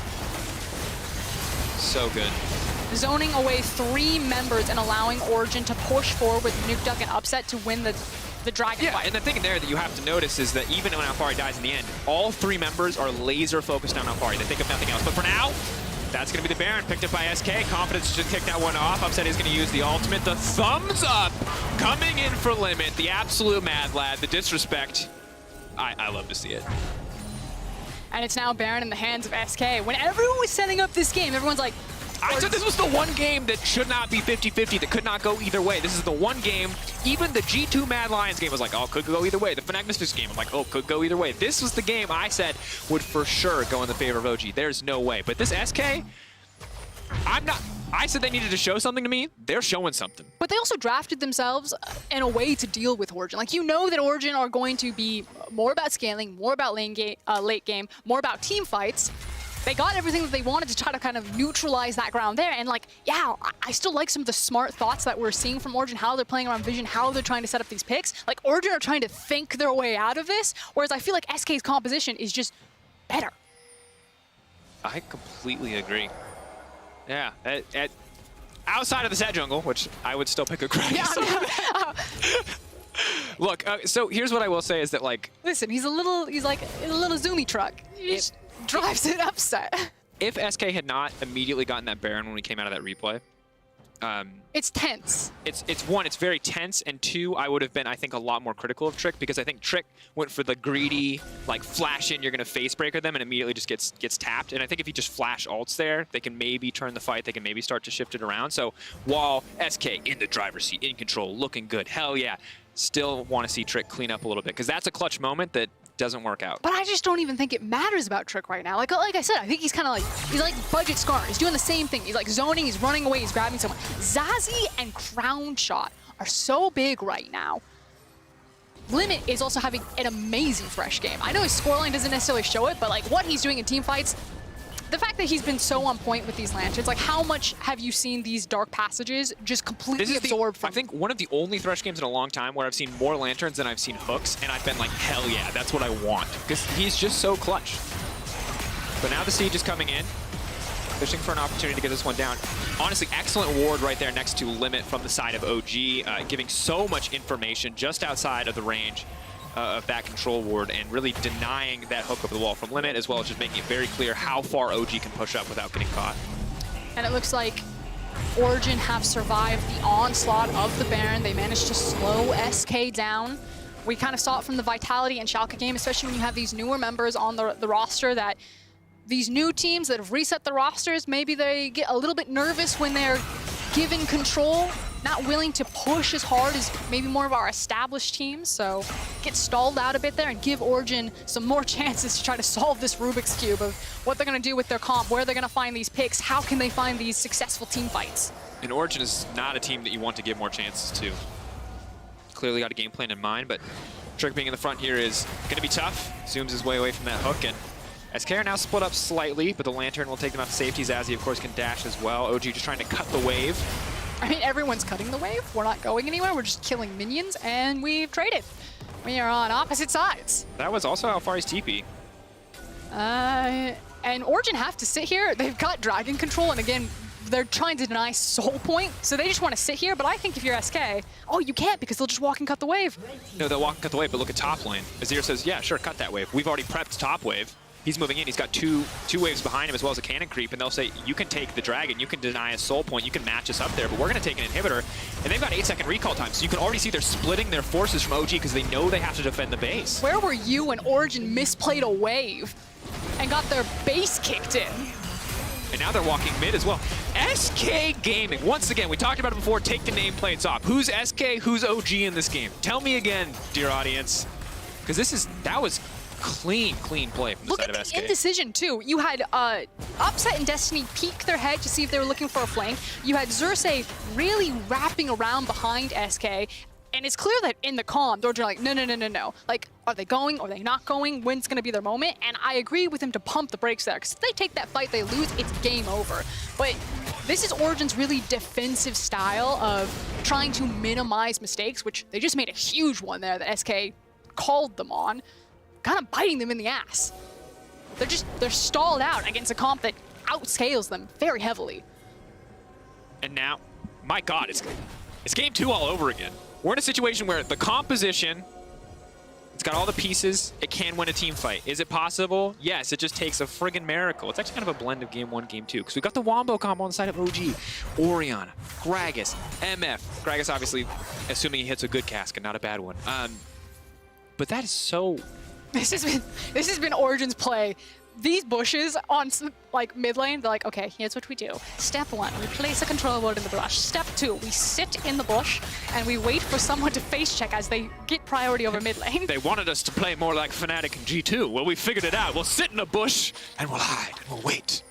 So good. Zoning away 3 members and allowing Origen to push forward with Nukeduck and Upset to win the dragon fight. And the thing there that you have to notice is that even when Alphari dies in the end, all 3 members are laser focused on Alphari. They think of nothing else. But for now, that's going to be the Baron picked up by SK. Confidence just kicked that one off. Upset is going to use the ultimate. The thumbs up coming in for Limit. The absolute mad lad. The disrespect. I love to see it. And it's now Baron in the hands of SK. When everyone was setting up this game, everyone's like, I said this was the one game that should not be 50-50, that could not go either way. This is the one game, even the G2 Mad Lions game was like, oh, could go either way. The Fnatic Mystics game, I'm like, oh, could go either way. This was the game I said would for sure go in the favor of OG. There's no way. But this SK, I said they needed to show something to me. They're showing something. But they also drafted themselves in a way to deal with Origen. Like, you know that Origen are going to be more about scaling, more about late game, more about team fights. they got everything that they wanted to try to kind of neutralize that ground there. And like, yeah, I still like some of the smart thoughts that we're seeing from Origen, how they're playing around vision, how they're trying to set up these picks. Like, Origen are trying to think their way out of this, whereas I feel like SK's composition is just better. I completely agree. Yeah, outside of the Sett jungle, which I would still pick a Gragas. Yeah, look, so here's what I will say is that, like, listen, he's like a little zoomy truck. He just drives it up Sett. If SK had not immediately gotten that Baron when we came out of that replay, it's tense. It's one, it's very tense, and two, I would have been, I think, a lot more critical of Trick, because I think Trick went for the greedy, like, flash in, you're gonna face breaker them, and immediately just gets tapped. And I think if you just flash ults there, they can maybe turn the fight, they can maybe start to shift it around. So while SK in the driver's seat, in control, looking good, hell yeah, still want to see Trick clean up a little bit, because that's a clutch moment that doesn't work out. But I just don't even think it matters about Trick right now. Like I said, I think he's kind of like, he's like Budget Scar. He's doing the same thing. He's like zoning, he's running away, he's grabbing someone. ZaZee and Crownshot are so big right now. Limit is also having an amazing Thresh game. I know his scoreline doesn't necessarily show it, but like what he's doing in team fights, the fact that he's been so on point with these lanterns, like how much have you seen these dark passages just completely absorbed from? I think one of the only Thresh games in a long time where I've seen more lanterns than I've seen hooks, and I've been like, hell yeah, that's what I want. Because he's just so clutch. But now the siege is coming in, fishing for an opportunity to get this one down. Honestly, excellent ward right there next to Limit from the side of OG, giving so much information just outside of the range of that control ward, and really denying that hook over the wall from Limit, as well as just making it very clear how far OG can push up without getting caught. And it looks like Origen have survived the onslaught of the Baron. They managed to slow SK down. We kind of saw it from the Vitality and Schalke game, especially when you have these newer members on the roster, that these new teams that have reset the rosters, maybe they get a little bit nervous when they're given control, not willing to push as hard as maybe more of our established teams. So get stalled out a bit there and give Origen some more chances to try to solve this Rubik's Cube of what they're going to do with their comp, where they're going to find these picks, how can they find these successful team fights. And Origen is not a team that you want to give more chances to. Clearly got a game plan in mind, but Trick being in the front here is going to be tough. Zooms his way away from that hook, and SK are now split up slightly, but the Lantern will take them out to safety. ZaZee, of course, can dash as well. OG just trying to cut the wave. I mean, everyone's cutting the wave. We're not going anywhere. We're just killing minions, and we've traded. We are on opposite sides. That was also Alphari's TP. And Origen have to sit here. They've got dragon control, and again, they're trying to deny soul point, so they just want to sit here. But I think if you're SK, oh, you can't, because they'll just walk and cut the wave. No, they'll walk and cut the wave, but look at top lane. Azir says, yeah, sure, cut that wave. We've already prepped top wave. He's moving in. He's got two waves behind him, as well as a cannon creep, and they'll say, you can take the dragon, you can deny a soul point, you can match us up there, but we're going to take an inhibitor. And they've got 8-second recall time, so you can already see they're splitting their forces from OG because they know they have to defend the base. Where were you when Origen misplayed a wave and got their base kicked in? And now they're walking mid as well. SK Gaming, once again, we talked about it before, take the nameplates off. Who's SK, who's OG in this game? Tell me again, dear audience, because that was clean play from the side of SK. Look at the indecision, too. You had Upset and Destiny peek their head to see if they were looking for a flank. You had Xerxe really wrapping around behind SK. And it's clear that in the comm, they're like, no. Like, are they going? Are they not going? When's going to be their moment? And I agree with him to pump the brakes there, because if they take that fight, they lose, it's game over. But this is Origen's really defensive style of trying to minimize mistakes, which they just made a huge one there that SK called them on, kind of biting them in the ass. They're stalled out against a comp that outscales them very heavily. And now, my God, it's game 2 all over again. We're in a situation where the composition, it's got all the pieces, it can win a team fight. Is it possible? Yes, it just takes a friggin' miracle. It's actually kind of a blend of game 1, game 2, because we've got the Wombo combo on the side of OG, Orianna, Gragas, MF. Gragas, obviously, assuming he hits a good cast and not a bad one. But that is so... This has been Origen's play. These bushes on like mid lane, they're like, okay, here's what we do. Step 1, we place a control ward in the brush. Step 2, we sit in the bush and we wait for someone to face check as they get priority over mid lane. They wanted us to play more like Fnatic and G2. Well, we figured it out. We'll sit in a bush and we'll hide and we'll wait.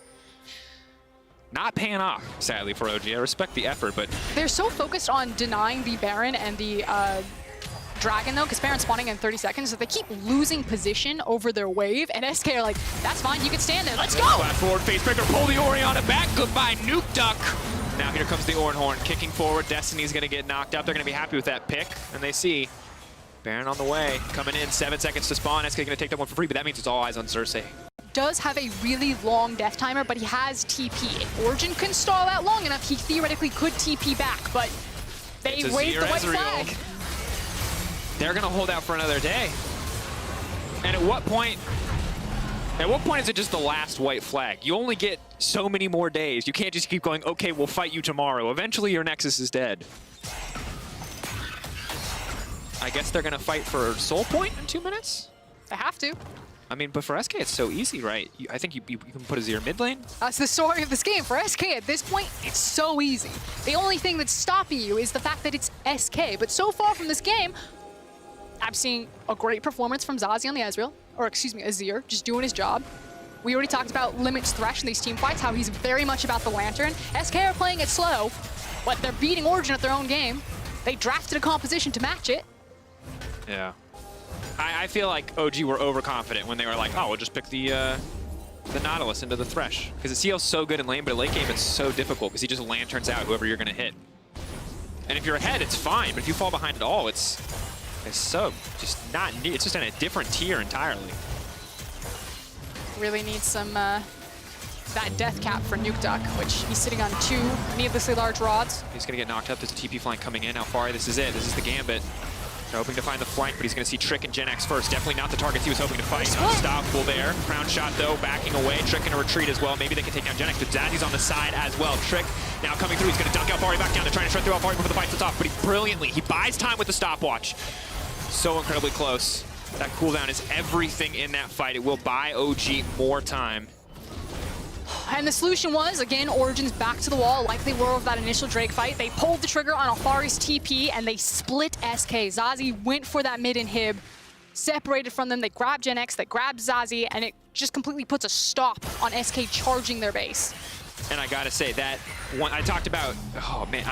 Not paying off, sadly, for OG. I respect the effort, but... They're so focused on denying the Baron and the Dragon, though, because Baron's spawning in 30 seconds, so they keep losing position over their wave, and SK are like, that's fine, you can stand there, let's go! Flash forward, facebreaker, pull the Orianna back, goodbye, Nukeduck! Now here comes the Ornn, kicking forward, Destiny's gonna get knocked up, they're gonna be happy with that pick, and they see Baron on the way, coming in, 7 seconds to spawn, SK gonna take that one for free, but that means it's all eyes on Xerxe. Does have a really long death timer, but he has TP. If Origen can stall out long enough, he theoretically could TP back, but they waved the white flag. They're gonna hold out for another day. And at what point is it just the last white flag? You only get so many more days. You can't just keep going, okay, we'll fight you tomorrow. Eventually your Nexus is dead. I guess they're gonna fight for Soul Point in 2 minutes? They have to. I mean, but for SK, it's so easy, right? I think you can put Azir mid lane. That's the story of this game. For SK, at this point, it's so easy. The only thing that's stopping you is the fact that it's SK. But so far from this game, I'm seeing a great performance from ZaZee on the Ezreal, or excuse me, Azir, just doing his job. We already talked about Limit's Thresh in these team fights, how he's very much about the Lantern. SK are playing it slow, but they're beating Origen at their own game. They drafted a composition to match it. Yeah. I feel like OG were overconfident when they were like, oh, we'll just pick the Nautilus into the Thresh. Because the CL's so good in lane, but in late game it's so difficult because he just lanterns out whoever you're going to hit. And if you're ahead, it's fine, but if you fall behind at all, it's so just not neat. It's just in a different tier entirely. Really needs some that death cap for Nukeduck, which he's sitting on 2 needlessly large rods. He's going to get knocked up. There's a TP flank coming in. Alphari, this is it. This is the gambit. They're hoping to find the flank, but he's going to see Trick and Jenax first. Definitely not the targets he was hoping to fight. Unstoppable there. Crownshot, though, backing away. Trick in a retreat as well. Maybe they can take down Jenax, but ZaZee's on the side as well. Trick now coming through. He's going to dunk Alphari back down. They're trying to shred through Alphari before the fight starts off, but he brilliantly, he buys time with the stopwatch. So incredibly close. That cooldown is everything in that fight. It will buy OG more time. And the solution was, again, Origen's back to the wall like they were with that initial Drake fight. They pulled the trigger on Alphari's TP and they split SK. ZaZee went for that mid inhib, separated from them. They grabbed Jenax, they grabbed ZaZee, and it just completely puts a stop on SK charging their base. And I gotta say that one I talked about, oh man,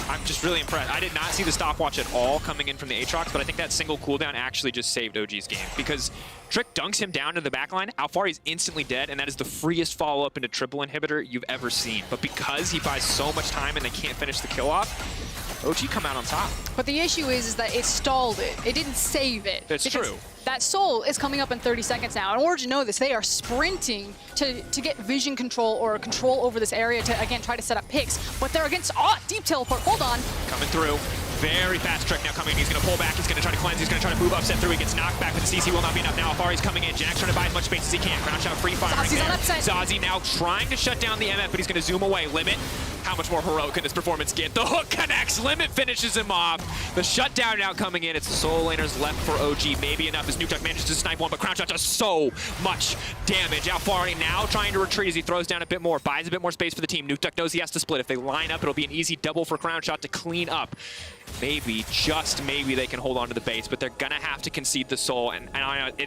I'm just really impressed. I did not see the stopwatch at all coming in from the Aatrox, but I think that single cooldown actually just saved OG's game because Trick dunks him down to the backline, Alphari is instantly dead, and that is the freest follow-up into triple inhibitor you've ever seen. But because he buys so much time and they can't finish the kill off, OG come out on top. But the issue is that it stalled it. It didn't save it. That's true. That soul is coming up in 30 seconds now, and Origen know this. They are sprinting to get vision control or control over this area to, again, try to set up picks. But they're against, deep teleport, hold on. Coming through. Very fast Trick now coming in. He's going to pull back. He's going to try to cleanse. He's going to try to move up, set through. He gets knocked back, but the CC will not be enough now. Alphari's coming in. Jenax trying to buy as much space as he can. Crownshot free fire right there. ZaZee now trying to shut down the MF, but he's going to zoom away. Limit. How much more heroic can this performance get? The hook connects. Limit finishes him off. The shutdown now coming in. It's the soul laners left for OG. Maybe enough as Nukeduck manages to snipe one, but Crownshot does so much damage. Alphari now trying to retreat as he throws down a bit more, buys a bit more space for the team. Nukeduck knows he has to split. If they line up, it'll be an easy double for Crownshot to clean up. Maybe, just maybe, they can hold on to the base, but they're going to have to concede the soul, and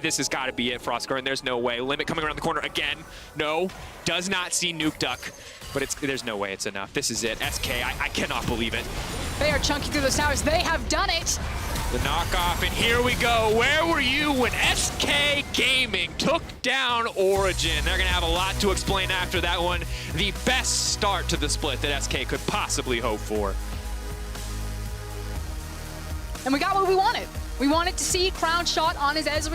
this has got to be it, Froskurinn. There's no way. Limit coming around the corner again. No. Does not see Nukeduck, but there's no way it's enough. This is it. SK, I cannot believe it. They are chunking through those towers. They have done it. The knockoff, and here we go. Where were you when SK Gaming took down Origen? They're going to have a lot to explain after that one. The best start to the split that SK could possibly hope for. And we got what we wanted. We wanted to see Crownshot on his Ezreal.